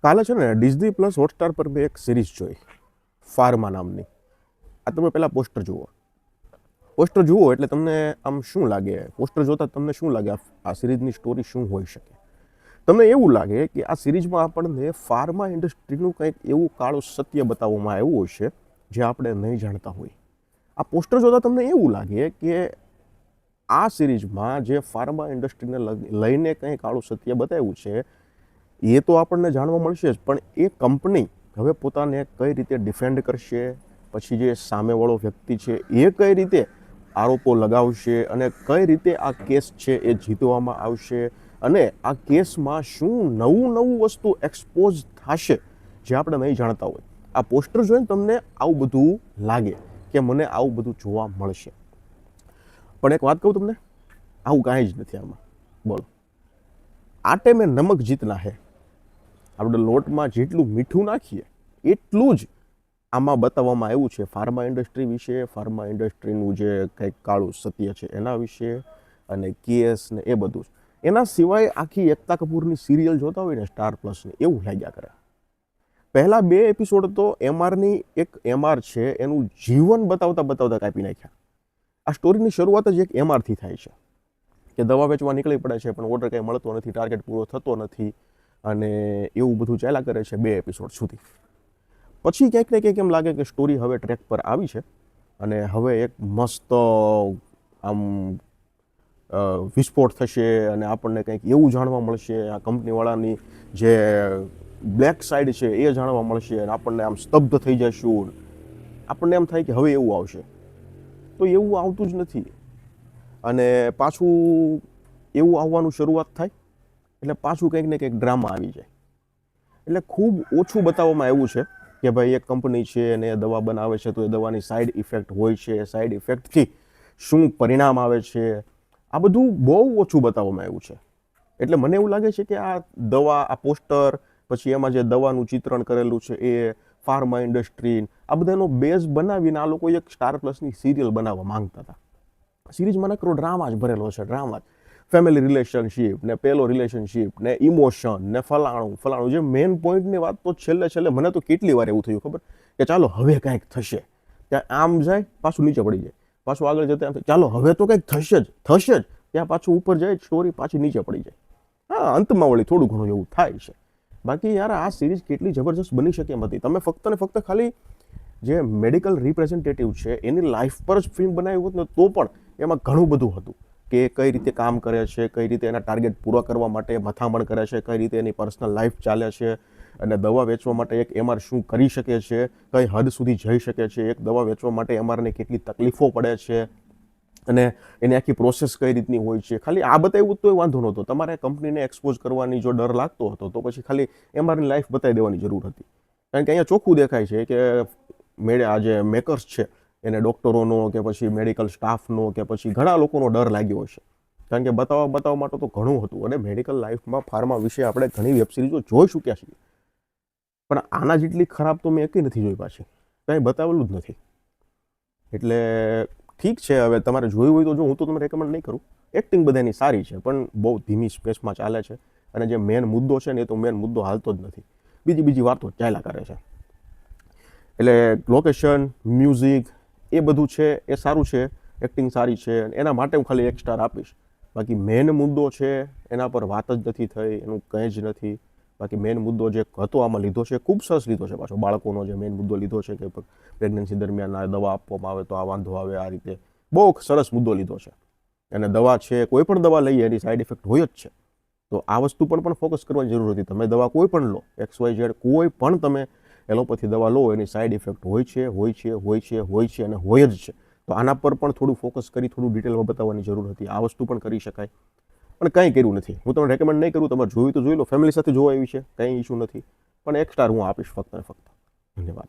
કાલે છે ને ડિઝની પ્લસ હોટસ્ટાર પર મેં એક સિરીઝ જોઈ, ફાર્મા નામની. આ તમે પહેલાં પોસ્ટર જુઓ. પોસ્ટર જુઓ એટલે તમને આમ શું લાગે? પોસ્ટર જોતાં તમને શું લાગે આ સિરીઝની સ્ટોરી શું હોઈ શકે? તમને એવું લાગે કે આ સિરીઝમાં આપણને ફાર્મા ઇન્ડસ્ટ્રીનું કંઈક એવું કાળું સત્ય બતાવવામાં આવ્યું હશે જે આપણે નહીં જાણતા હોય. આ પોસ્ટર જોતાં તમને એવું લાગે કે આ સિરીઝમાં જે ફાર્મા ઇન્ડસ્ટ્રીને લઈને કંઈ કાળું સત્ય બતાવ્યું છે એ તો આપણને જાણવા મળશે જ, પણ એ કંપની હવે પોતાને કઈ રીતે ડિફેન્ડ કરશે, પછી જે સામેવાળો વ્યક્તિ છે એ કઈ રીતે આરોપો લગાવશે અને કઈ રીતે આ કેસ છે એ જીતવામાં આવશે અને આ કેસમાં શું નવું વસ્તુ એક્સપોઝ થશે જે આપણે નહીં જાણતા હોય. આ પોસ્ટર જોઈને તમને આવું બધું લાગે કે મને આવું બધું જોવા મળશે. પણ એક વાત કહું તમને, આવું કાંઈ જ નથી આમાં. બોલો, આટે મેં નમક જીતના હે. આપણે લોટમાં જેટલું મીઠું નાખીએ એટલું જ આમાં બતાવવામાં આવ્યું છે ફાર્મા ઇન્ડસ્ટ્રી વિશે, ફાર્મા ઇન્ડસ્ટ્રીનું જે કંઈક કાળું સત્ય છે એના વિશે અને કેસ ને એ બધું જ. એના સિવાય આખી એકતા કપૂરની સિરિયલ જોતા હોય ને સ્ટાર પ્લસની, એવું લાગ્યા કરે. પહેલા 2 એપિસોડ તો એમઆરની એક એમઆર છે એનું જીવન બતાવતા કાપી નાખ્યા. આ સ્ટોરીની શરૂઆત જ એક એમઆરથી થાય છે કે દવા વેચવા નીકળી પડે છે પણ ઓર્ડર કંઈ મળતો નથી, ટાર્ગેટ પૂરો થતો નથી અને એવું બધું ચાલ્યા કરે છે 2 એપિસોડ સુધી. પછી ક્યાંક ને ક્યાંક એમ લાગે કે સ્ટોરી હવે ટ્રેક પર આવી છે અને હવે એક મસ્ત આમ વિસ્ફોટ થશે અને આપણને કંઈક એવું જાણવા મળશે, આ કંપનીવાળાની જે બ્લેક સાઈડ છે એ જાણવા મળશે અને આપણને આમ સ્તબ્ધ થઈ જશું. આપણને એમ થાય કે હવે એવું આવશે, તો એવું આવતું જ નથી. અને પાછું એવું આવવાનું શરૂઆત થાય એટલે પાછું કંઈક ને કંઈક ડ્રામા આવી જાય. એટલે ખૂબ ઓછું બતાવવામાં આવ્યું છે કે ભાઈ એક કંપની છે અને એ દવા બનાવે છે તો એ દવાની સાઈડ ઇફેક્ટ હોય છે, સાઈડ ઇફેક્ટથી શું પરિણામ આવે છે, આ બધું બહુ ઓછું બતાવવામાં આવ્યું છે. એટલે મને એવું લાગે છે કે આ દવા, આ પોસ્ટર, પછી એમાં જે દવાનું ચિત્રણ કરેલું છે એ ફાર્મા ઇન્ડસ્ટ્રી, આ બધાનો બેઝ બનાવીને આ લોકો એક સ્ટાર પ્લસની સિરિયલ બનાવવા માંગતા હતા. સિરીઝમાં નકરો ડ્રામા જ ભરેલો છે, ડ્રામા જ. ફેમિલી રિલેશનશીપ ને પેલો રિલેશનશીપ ને ઇમોશન ને ફલાણું જે મેઇન પોઈન્ટની વાત તો છેલ્લે મને તો કેટલી વાર એવું થયું ખબર કે ચાલો હવે કંઈક થશે, ત્યાં આમ જાય પાછું નીચે પડી જાય, પાછું આગળ જતા એમ ચાલો હવે તો કંઈક થશે જ, ત્યાં પાછું ઉપર જાય સ્ટોરી પાછી નીચે પડી જાય. હા, અંતમાં વળી થોડું ઘણું એવું થાય છે. બાકી યાર આ સિરીઝ કેટલી જબરજસ્ત બની શકે એમ હતી. તમે ફક્ત ને ફક્ત ખાલી જે મેડિકલ રિપ્રેઝેન્ટેટિવ છે એની લાઈફ પર જ ફિલ્મ બનાવી હોત ને તો પણ એમાં ઘણું બધું હતું કે કઈ રીતે કામ કરે છે, કઈ રીતે એના ટાર્ગેટ પૂરા કરવા માટે મથામણ કરે છે, કઈ રીતે એની પર્સનલ લાઈફ ચાલે છે અને દવા વેચવા માટે એક એમઆર શું કરી શકે છે, કઈ હદ સુધી જઈ શકે છે, એક દવા વેચવા માટે એમઆરને કેટલી તકલીફો પડે છે અને એની આખી પ્રોસેસ કઈ રીતની હોય છે. ખાલી આ બતાવ્યું તો વાંધો નહોતો. તમારે કંપનીને એક્સપોઝ કરવાની જો ડર લાગતો હતો તો પછી ખાલી એમઆરની લાઈફ બતાવી દેવાની જરૂર હતી. કારણ કે અહીંયા ચોખ્ખું દેખાય છે કે આ જે મેકર્સ છે એને ડૉક્ટરોનો કે પછી મેડિકલ સ્ટાફનો કે પછી ઘણા લોકોનો ડર લાગ્યો હશે. કારણ કે બતાવવા માટે તો ઘણું હતું અને મેડિકલ લાઈફમાં ફાર્મા વિશે આપણે ઘણી વેબ સિરીઝો જોઈ ચૂક્યા છીએ, પણ આના જેટલી ખરાબ તો મેં એકેય નથી જોઈ પાછી, કંઈ બતાવેલું જ નથી. એટલે ઠીક છે, હવે તમારે જોયું હોય તો જો, હું તો તમને રેકમેન્ડ નહીં કરું. એક્ટિંગ બધાની સારી છે પણ બહુ ધીમી સ્પેસમાં ચાલે છે અને જે મેન મુદ્દો છે ને એ તો મેન મુદ્દો હાલતો જ નથી, બીજી વાતો ચાલ્યા કરે છે. એટલે લોકેશન, મ્યુઝિક એ બધું છે એ સારું છે, એક્ટિંગ સારી છે, એના માટે હું ખાલી 1 સ્ટાર આપીશ. બાકી મેન મુદ્દો છે એના પર વાત જ નથી થઈ, એનું કંઈ જ નથી. બાકી મેન મુદ્દો જે હતો આમાં લીધો છે ખૂબ સરસ લીધો છે. પાછો બાળકોનો જે મેન મુદ્દો લીધો છે કે પ્રેગ્નન્સી દરમિયાન આ દવા આપવામાં આવે તો આ વાંધો આવે, આ રીતે બહુ સરસ મુદ્દો લીધો છે. અને દવા છે, કોઈ પણ દવા લઈએ એની સાઈડ ઇફેક્ટ હોય જ છે, તો આ વસ્તુ પર પણ ફોકસ કરવાની જરૂર હતી. તમે દવા કોઈ પણ લો, XYZ કોઈ પણ તમે એલોપેથી દવા લો એની સાઈડ ઇફેક્ટ હોય છે અને હોય જ છે. તો આના પર પણ થોડું ફોકસ કરી થોડું ડિટેલમાં બતાવવાની જરૂર હતી. આ વસ્તુ પણ કરી શકાય પણ કંઈ કર્યું નથી. હું તમને રેકમેન્ડ નહીં કરું, તમારે જોયું તો જોઈ લો, ફેમિલી સાથે જોવા એવી છે, કંઈ ઇશ્યુ નથી, પણ 1 સ્ટાર હું આપીશ ફક્ત ને ફક્ત. ધન્યવાદ.